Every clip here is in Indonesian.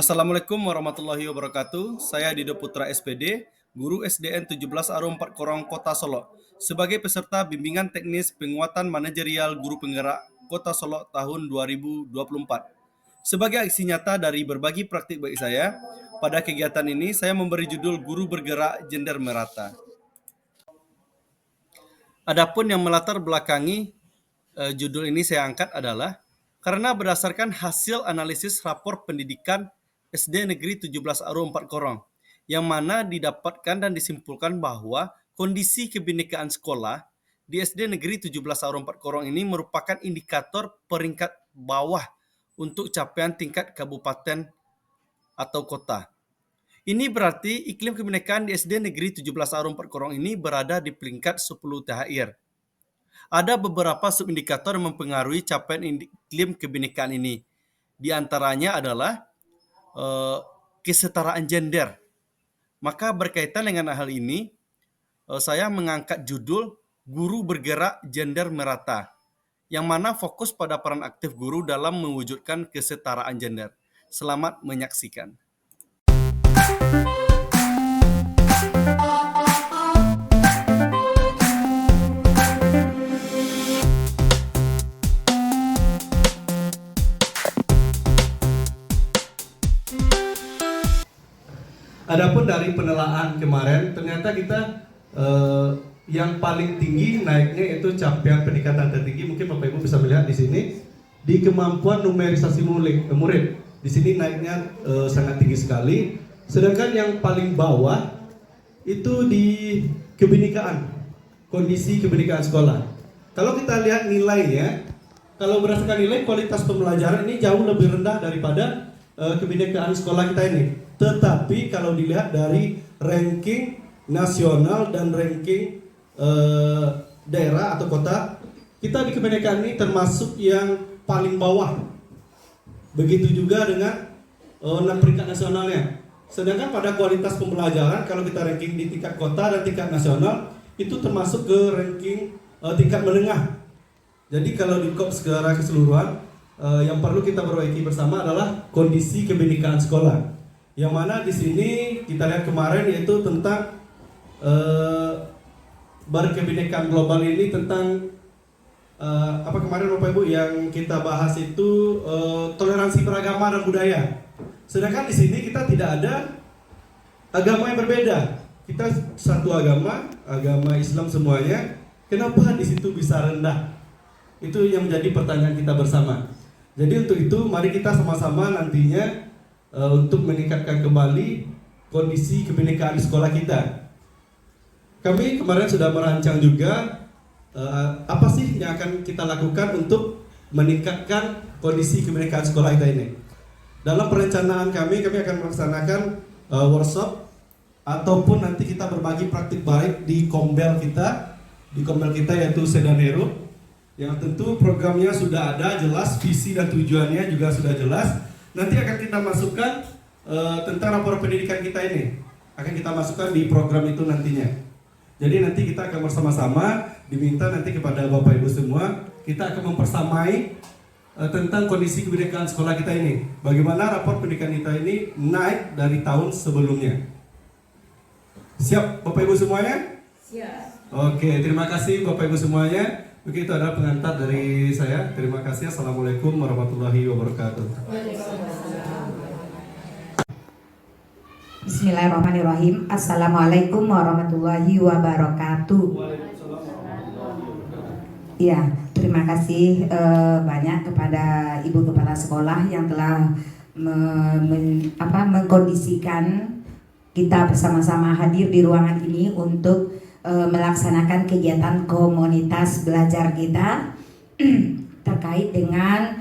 Assalamualaikum warahmatullahi wabarakatuh. Saya Dido Putra SPD, Guru SDN 17 Arum 4 Korong, Kota Solo, sebagai peserta bimbingan teknis penguatan manajerial guru penggerak Kota Solo tahun 2024. Sebagai aksi nyata dari berbagi praktik baik saya, pada kegiatan ini saya memberi judul Guru Bergerak Gender Merata. Adapun yang melatar belakangi judul ini saya angkat adalah karena berdasarkan hasil analisis rapor pendidikan SD Negeri 17 Arum 4 Korong, yang mana didapatkan dan disimpulkan bahwa kondisi kebinekaan sekolah di SD Negeri 17 Arum 4 Korong ini merupakan indikator peringkat bawah untuk capaian tingkat kabupaten atau kota. Ini berarti iklim kebinekaan di SD Negeri 17 Arum 4 Korong ini berada di peringkat 10 THR. Ada beberapa subindikator yang mempengaruhi capaian iklim kebinekaan ini. Di antaranya adalah kesetaraan gender. Maka berkaitan dengan hal ini, saya mengangkat judul Guru Bergerak Gender Merata, yang mana fokus pada peran aktif guru dalam mewujudkan kesetaraan gender. Selamat menyaksikan. Adapun dari penelaan kemarin, ternyata kita yang paling tinggi naiknya itu capaian peningkatan tertinggi. Mungkin Bapak Ibu bisa melihat di sini di kemampuan numerisasi murid. Di sini naiknya sangat tinggi sekali. Sedangkan yang paling bawah itu di kebinekaan, kondisi kebinekaan sekolah. Kalau kita lihat nilainya, kalau berdasarkan nilai kualitas pembelajaran ini jauh lebih rendah daripada kebinekaan sekolah kita ini. Tetapi kalau dilihat dari ranking nasional dan ranking daerah atau kota, kita di kebinekaan ini termasuk yang paling bawah. Begitu juga dengan 6 peringkat nasionalnya. Sedangkan pada kualitas pembelajaran, kalau kita ranking di tingkat kota dan tingkat nasional, itu termasuk ke ranking tingkat menengah. Jadi kalau di KOP secara keseluruhan, yang perlu kita perbaiki bersama adalah kondisi kebinekaan sekolah. Yang mana di sini kita lihat kemarin yaitu tentang berkebinekaan global ini tentang apa kemarin Bapak Ibu yang kita bahas itu toleransi beragama dan budaya. Sedangkan di sini kita tidak ada agama yang berbeda. Kita satu agama Islam semuanya. Kenapa di situ bisa rendah? Itu yang menjadi pertanyaan kita bersama. Jadi untuk itu mari kita sama-sama nantinya untuk meningkatkan kembali kondisi kebinekaan di sekolah kita. Kami kemarin sudah merancang juga apa sih yang akan kita lakukan untuk meningkatkan kondisi kebinekaan sekolah kita ini. Dalam perencanaan kami akan melaksanakan workshop ataupun nanti kita berbagi praktik baik di kombel kita yaitu Sedanero, yang tentu programnya sudah ada jelas, visi dan tujuannya juga sudah jelas. Nanti akan kita masukkan tentang rapor pendidikan kita ini, akan kita masukkan di program itu nantinya. Jadi nanti kita akan bersama-sama diminta nanti kepada Bapak Ibu semua, kita akan mempersamai tentang kondisi kebinekaan sekolah kita ini. Bagaimana rapor pendidikan kita ini naik dari tahun sebelumnya. Siap Bapak Ibu semuanya? Siap. Oke, terima kasih Bapak Ibu semuanya. Begitu adalah pengantar dari saya. Terima kasih. Assalamualaikum warahmatullahi wabarakatuh. Bismillahirrahmanirrahim. Assalamualaikum warahmatullahi wabarakatuh. Ya, terima kasih banyak kepada Ibu Kepala Sekolah yang telah mengkondisikan kita bersama-sama hadir di ruangan ini untuk melaksanakan kegiatan komunitas belajar kita terkait dengan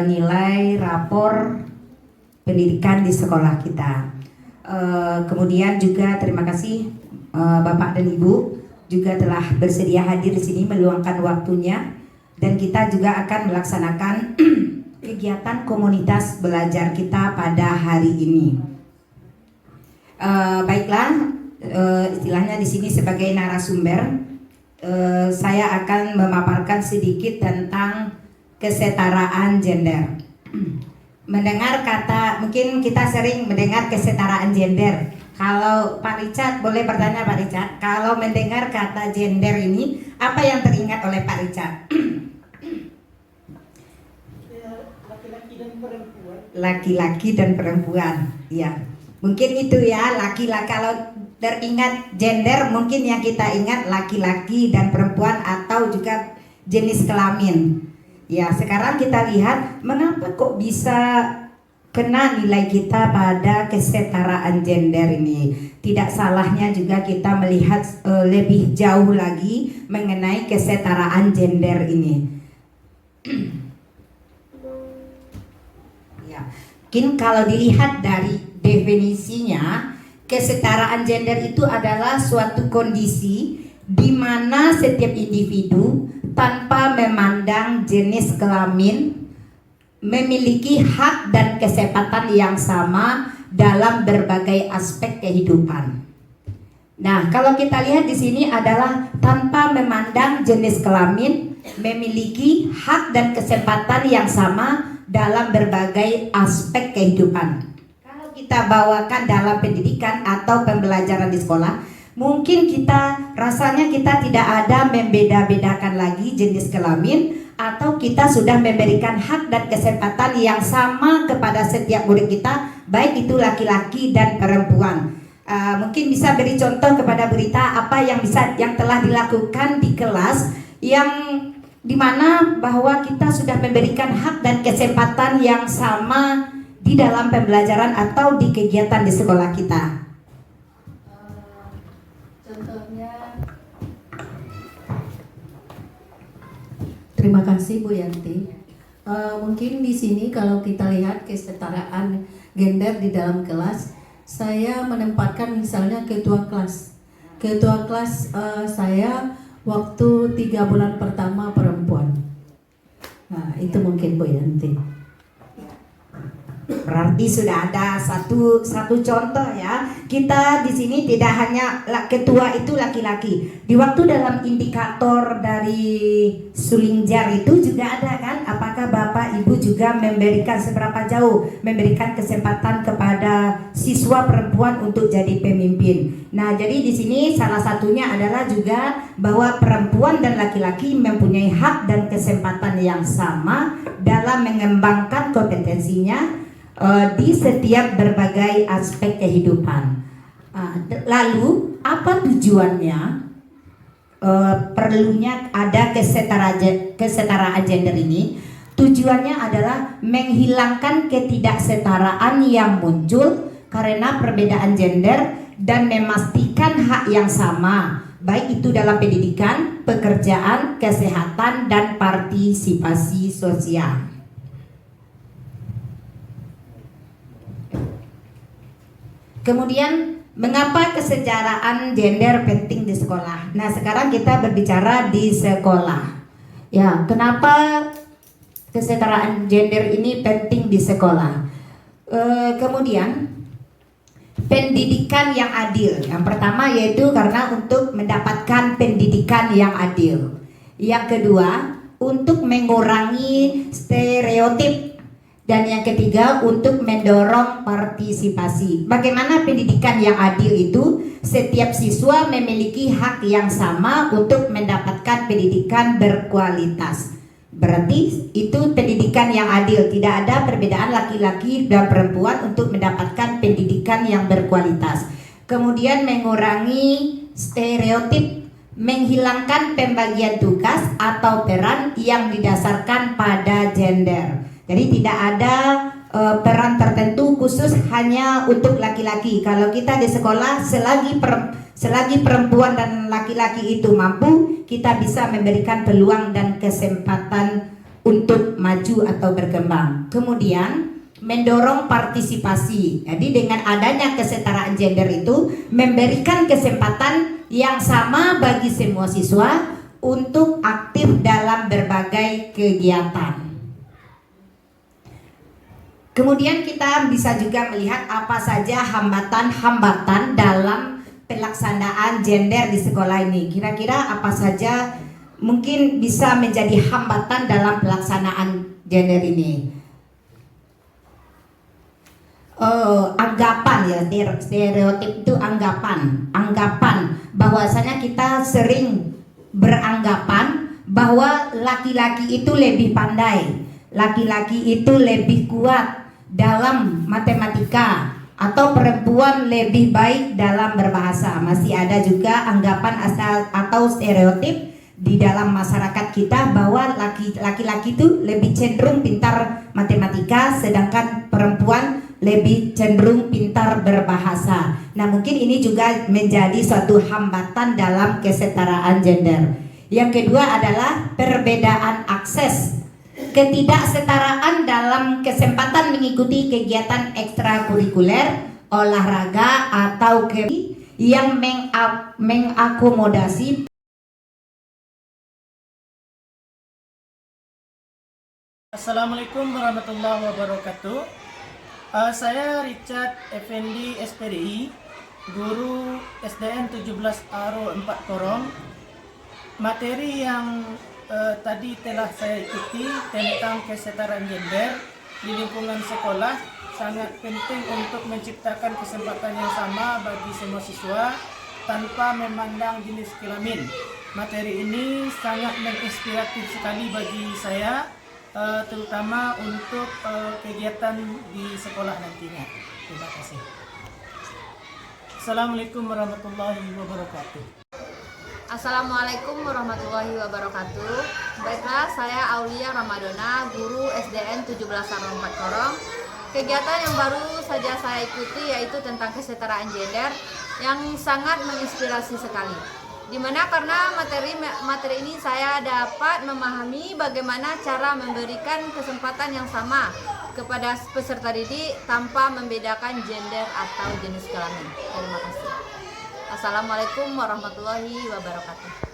nilai rapor pendidikan di sekolah kita. Kemudian juga terima kasih Bapak dan Ibu juga telah bersedia hadir di sini meluangkan waktunya, dan kita juga akan melaksanakan kegiatan komunitas belajar kita pada hari ini. Baiklah. Istilahnya di sini sebagai narasumber, saya akan memaparkan sedikit tentang kesetaraan gender. mendengar kata, mungkin kita sering mendengar kesetaraan gender. Kalau Pak Richard, boleh bertanya Pak Richard, kalau mendengar kata gender ini, apa yang teringat oleh Pak Richard? Laki-laki dan perempuan, ya. Mungkin itu ya, laki-laki. Kalau teringat gender, mungkin yang kita ingat laki-laki dan perempuan atau juga jenis kelamin. Ya, sekarang kita lihat mengapa kok bisa kena nilai kita pada kesetaraan gender ini. Tidak salahnya juga kita melihat lebih jauh lagi mengenai kesetaraan gender ini. Ya, mungkin kalau dilihat dari definisinya, kesetaraan gender itu adalah suatu kondisi di mana setiap individu tanpa memandang jenis kelamin memiliki hak dan kesempatan yang sama dalam berbagai aspek kehidupan. Nah, kalau kita lihat di sini adalah tanpa memandang jenis kelamin memiliki hak dan kesempatan yang sama dalam berbagai aspek kehidupan. Kalau kita bawakan dalam pendidikan atau pembelajaran di sekolah, mungkin kita rasanya kita tidak ada membeda-bedakan lagi jenis kelamin, atau kita sudah memberikan hak dan kesempatan yang sama kepada setiap murid kita, baik itu laki-laki dan perempuan. Mungkin bisa beri contoh kepada Berita apa yang telah dilakukan di kelas yang dimana bahwa kita sudah memberikan hak dan kesempatan yang sama di dalam pembelajaran atau di kegiatan di sekolah kita. Terima kasih Bu Yanti. Mungkin di sini kalau kita lihat kesetaraan gender di dalam kelas, saya menempatkan misalnya ketua kelas. Ketua kelas saya waktu 3 bulan pertama perempuan. Nah, itu mungkin Bu Yanti. Berarti sudah ada satu contoh ya. Kita di sini tidak hanya ketua itu laki-laki. Di waktu dalam indikator dari Sulingjar itu juga ada kan? Apakah Bapak Ibu juga memberikan seberapa jauh memberikan kesempatan kepada siswa perempuan untuk jadi pemimpin? Nah, jadi di sini salah satunya adalah juga bahwa perempuan dan laki-laki mempunyai hak dan kesempatan yang sama dalam mengembangkan kompetensinya di setiap berbagai aspek kehidupan. Lalu apa tujuannya perlunya ada kesetaraan gender ini? Tujuannya adalah menghilangkan ketidaksetaraan yang muncul karena perbedaan gender dan memastikan hak yang sama, baik itu dalam pendidikan, pekerjaan, kesehatan, dan partisipasi sosial. Kemudian, mengapa kesetaraan gender penting di sekolah? Nah, sekarang kita berbicara di sekolah. Ya, kenapa kesetaraan gender ini penting di sekolah? Kemudian, pendidikan yang adil. Yang pertama yaitu karena untuk mendapatkan pendidikan yang adil. Yang kedua, untuk mengurangi stereotip. Dan yang ketiga, untuk mendorong partisipasi. Bagaimana pendidikan yang adil itu? Setiap siswa memiliki hak yang sama untuk mendapatkan pendidikan berkualitas. Berarti itu pendidikan yang adil. Tidak ada perbedaan laki-laki dan perempuan untuk mendapatkan pendidikan yang berkualitas. Kemudian mengurangi stereotip, menghilangkan pembagian tugas atau peran yang didasarkan pada gender. Jadi tidak ada peran tertentu khusus hanya untuk laki-laki. Kalau kita di sekolah selagi perempuan dan laki-laki itu mampu, kita bisa memberikan peluang dan kesempatan untuk maju atau berkembang. Kemudian mendorong partisipasi. Jadi dengan adanya kesetaraan gender itu memberikan kesempatan yang sama bagi semua siswa untuk aktif dalam berbagai kegiatan. Kemudian kita bisa juga melihat apa saja hambatan-hambatan dalam pelaksanaan gender di sekolah ini. Kira-kira apa saja mungkin bisa menjadi hambatan dalam pelaksanaan gender ini? anggapan ya, stereotip itu anggapan bahwasanya kita sering beranggapan bahwa laki-laki itu lebih pandai, laki-laki itu lebih kuat dalam matematika, atau perempuan lebih baik dalam berbahasa. Masih ada juga anggapan atau stereotip di dalam masyarakat kita bahwa laki-laki itu lebih cenderung pintar matematika, sedangkan perempuan lebih cenderung pintar berbahasa. Nah, mungkin ini juga menjadi suatu hambatan dalam kesetaraan gender. Yang kedua adalah perbedaan akses, ketidaksetaraan dalam kesempatan mengikuti kegiatan ekstrakurikuler, olahraga atau yang mengakomodasi. Assalamualaikum warahmatullahi wabarakatuh. Saya Richard Effendi SPDI, guru SDN 17 Aro 4 Korong. Materi yang tadi telah saya ikuti tentang kesetaraan gender di lingkungan sekolah sangat penting untuk menciptakan kesempatan yang sama bagi semua siswa tanpa memandang jenis kelamin. Materi ini sangat menginspiratif sekali bagi saya, terutama untuk kegiatan di sekolah nantinya. Terima kasih. Assalamualaikum warahmatullahi wabarakatuh. Assalamualaikum warahmatullahi wabarakatuh. Baiklah, saya Aulia Ramadona, guru SDN 17 Aro 4 Korong. Kegiatan yang baru saja saya ikuti yaitu tentang kesetaraan gender yang sangat menginspirasi sekali. Dimana karena materi ini saya dapat memahami bagaimana cara memberikan kesempatan yang sama kepada peserta didik tanpa membedakan gender atau jenis kelamin. Terima kasih. Assalamualaikum warahmatullahi wabarakatuh.